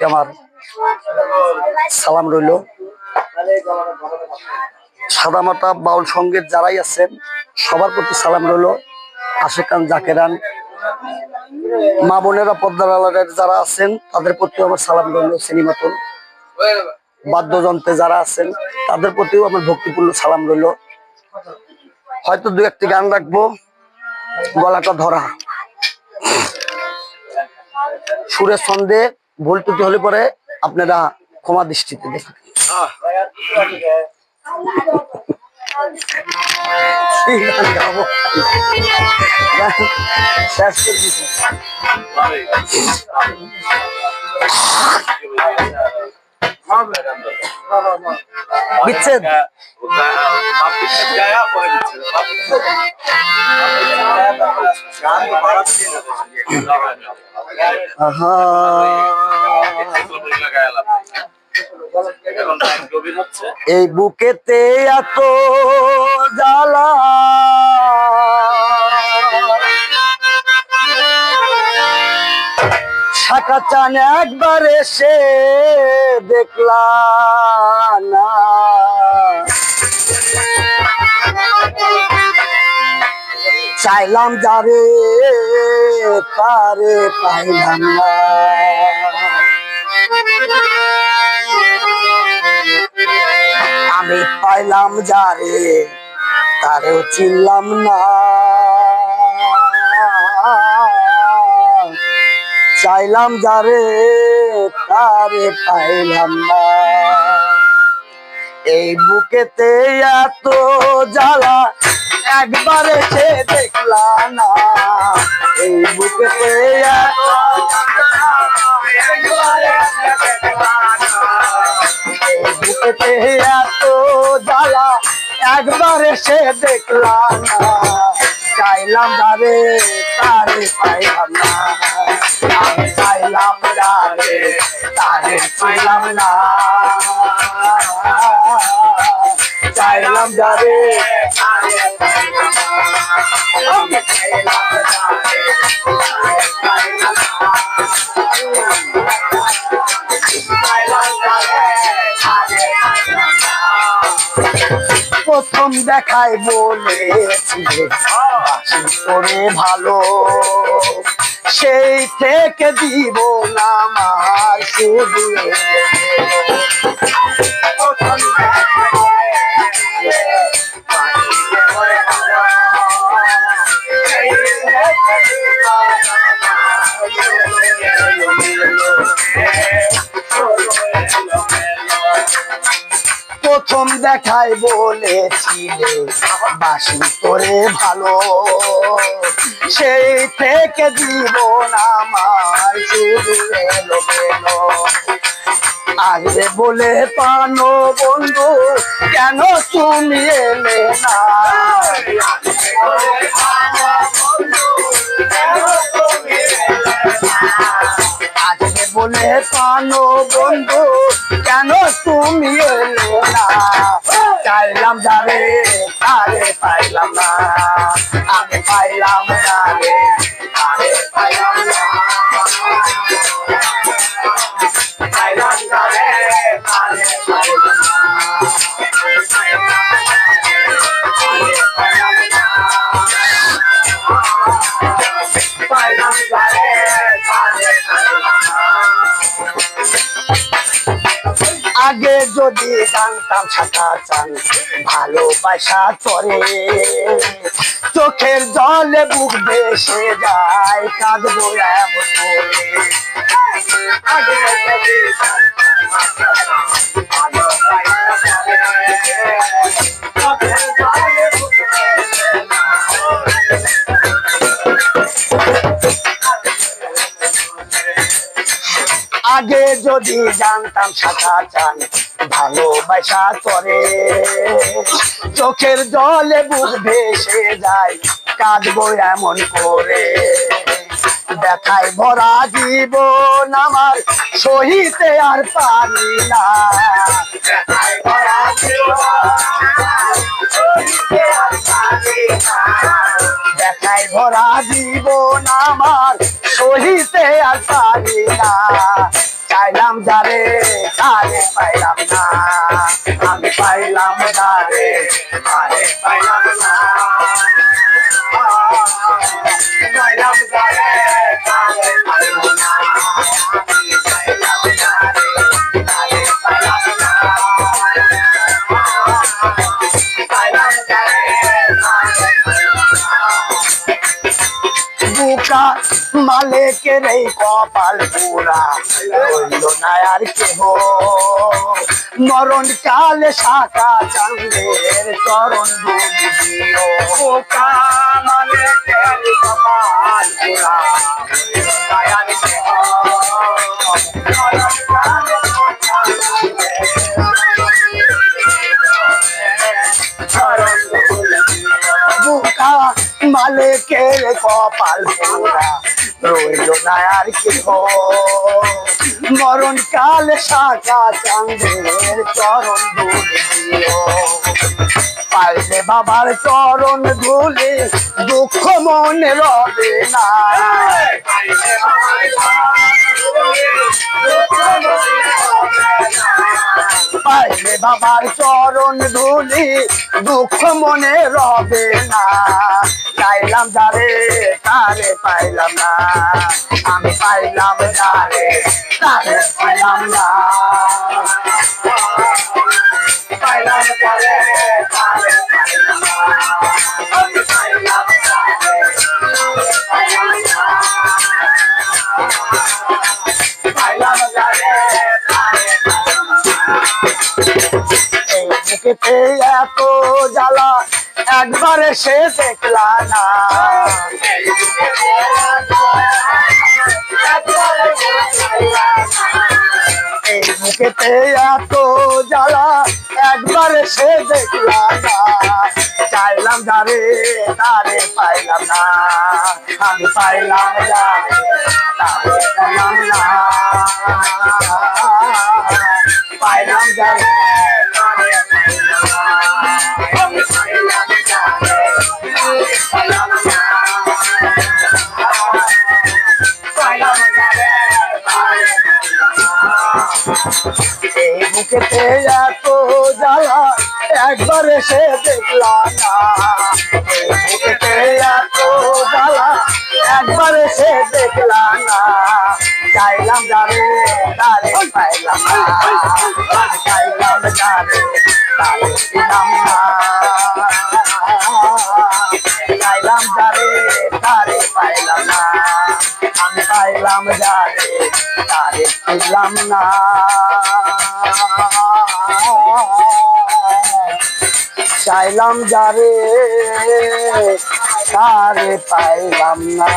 আমার সালাম রইল। সাদামাটা বাউল সঙ্গীত যারাই আছেন সবার প্রতি সালাম রইল। আশেকান জাকেরান মা বোনেরা পর্দার আড়ালের যারা আছেন তাদের প্রতিও আমার সালাম রইল। সিনেমাতুল বাদ্যযন্ত্রে যারা আছেন তাদের প্রতিও আমার ভক্তিপূর্ণ সালাম রইল। হয়তো দু একটি গান রাখবো, গলাটা ধরা, সুরের ছন্দে ভুল ত্রুটি হলে পরে আপনারা ক্ষমা দৃষ্টিতে দেখেন। বিচ্ছেদ এই বুকেতে এত জ্বালা শাখা চান একবার এসে দেখলাম না, চাইলাম যারে তারে পাইলাম না, আমি পাইলাম যারে তারেও চিনলাম না, চাইলাম যারে তারে পাইলাম না। এই বুকেতে এত জ্বালা একবার এসে দেখলাম না, এই বুকেতে এত বুকেতে এত জ্বালা একবার এসে দেখলাম না, চাইলাম যারে তারে পাইলাম না, আমি চাইলাম যারে তারে পাইলাম না, চাইলাম যারে তারে পাইলাম না, আমি চাইলাম যারে তারে পাইলাম না, প্রথম দেখাই বলেছিলে তোরে ভালো, সেই থেকে দিব না আমার শুধু, প্রথম দেখাই বলেছিলে বাসি তোরে ভালো, সেই থেকে জীবন আমার শুধু এলো এলো, আসবে বলে পানো বন্ধু কেন তুমি এলে না, আসবে বলে পানো বন্ধু কেন তুমি এলে না, চাইলাম যারে তারে পাইলাম না, আমি পাইলাম যারে তারে পাইলাম না, চাইলাম যারে তারে পাইলাম না, পাইলাম যারে তারে পাইলাম না। আগে যদি জানতাম শাখা চান ভালোবাসা করে, চোখের জলে বুক ভেসে যায় কাঁদবো এমন করে, আগে যদি আগে যদি জানতাম শাখা চান ভালোবাসা করে, চোখের জলে বুক ভেসে যায় কাঁদবো এমন করে, দেখায় ভরা জীবন আমার সহিতে আর পারি না, দেখায় ভরা জীবন সহিতে আর পারি না, দেখায় ভরা জীবন আমার সহিতে আর পারি না, চাইলাম যারে তারে পাইলাম না, আমি পাইলাম যারে তারে পাইলাম না, পাইলাম যারে তারে পাইলাম না, পাইলাম যারে তারে পাইলাম না, পাইলাম যারে তারে পাইলাম না। বুকা মালিকের এই কপাল পুরা রইল না আর কেহ, মরণ কালে শাখা চাঁদের চরণ দুলিও। বুকা মালিকের কপাল পুরা রইল না আর কেহ, মরণ কালে শাখা চরণ দুলিও। বুকা মালিকের কপাল পুরা রইল না আর কেহ, মরণ কালে শাখা চাঁদের চরণ ধুলিও। পাইলে বাবার চরণ ধুলি দুঃখ মনে রবে না, পাইলে বাবার পাইলে বাবার চরণ ধুলি দুঃখ মনে রবে না, চাইলাম যারে তারে পাইলাম না, আমি পাইলাম যারে তারে পাইলাম না, পাইলাম যারে তারে পাইলাম না, আমি পাইলাম যারে পাইলাম না, পাইলাম যারে তারে পাইলাম না। এই বুকেতে এত জ্বালা একবার সে দেখলা না, এই বুকেতে এত জ্বালা একবার সে দেখলা না, চাইলাম যারে তারে পাইলাম না, আমি পাইলাম যারে তারে পাইলাম না, পাইলাম যারে তারে পাইলাম না, আমি পাইলাম যারে পাইলাম না, পাইলাম যারে তারে পাইলাম না। এই বুকেতে এত জ্বালা একবার সে দেখলা না, এই বুকেতে এত জ্বালা একবার সে দেখলা না, চাইলাম যারে তারে পাইলাম না, চাইলাম যারে তারে পেলাম না, চাইলাম যারে তারে পাইলাম না, আমি পাইলাম যারে তারে পেলাম না, চাইলাম যারে তারে পাইলাম না।